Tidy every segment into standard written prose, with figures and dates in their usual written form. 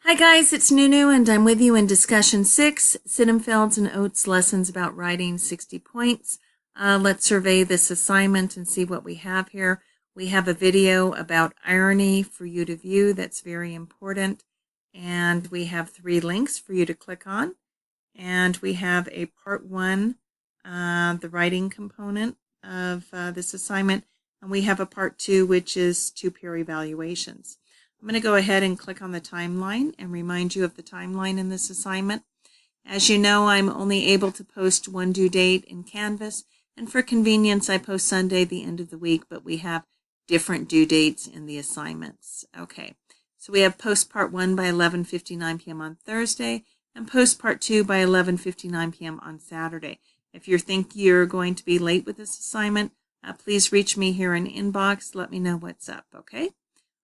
Hi guys, it's Nunu and I'm with you in discussion 6, Sittenfeld's and Oates lessons about writing 60 points. Let's survey this assignment and see what we have here. We have a video about irony for you to view that's very important, and we have 3 links for you to click on, and we have a part 1, the writing component of this assignment, and we have a part 2, which is 2 peer evaluations. I'm going to go ahead and click on the timeline and remind you of the timeline in this assignment. As you know, I'm only able to post one due date in Canvas, and for convenience, I post Sunday, the end of the week, but we have different due dates in the assignments. Okay, so we have post part 1 by 11:59 p.m. on Thursday, and post part 2 by 11:59 p.m. on Saturday. If you think you're going to be late with this assignment, please reach me here in inbox. Let me know what's up, okay?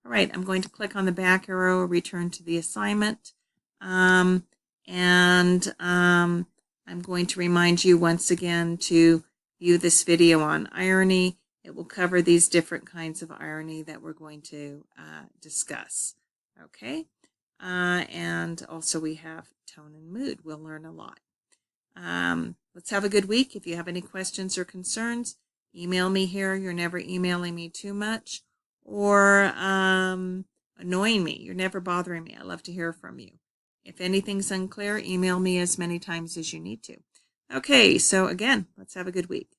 All right, I'm going to click on the back arrow, return to the assignment, I'm going to remind you once again to view this video on irony. It will cover these different kinds of irony that we're going to discuss, okay? And also we have tone and mood. We'll learn a lot. Let's have a good week. If you have any questions or concerns, email me here. You're never emailing me too much or annoying me. You're never bothering me. I love to hear from you. If anything's unclear, email me as many times as you need to. Okay, so again, let's have a good week.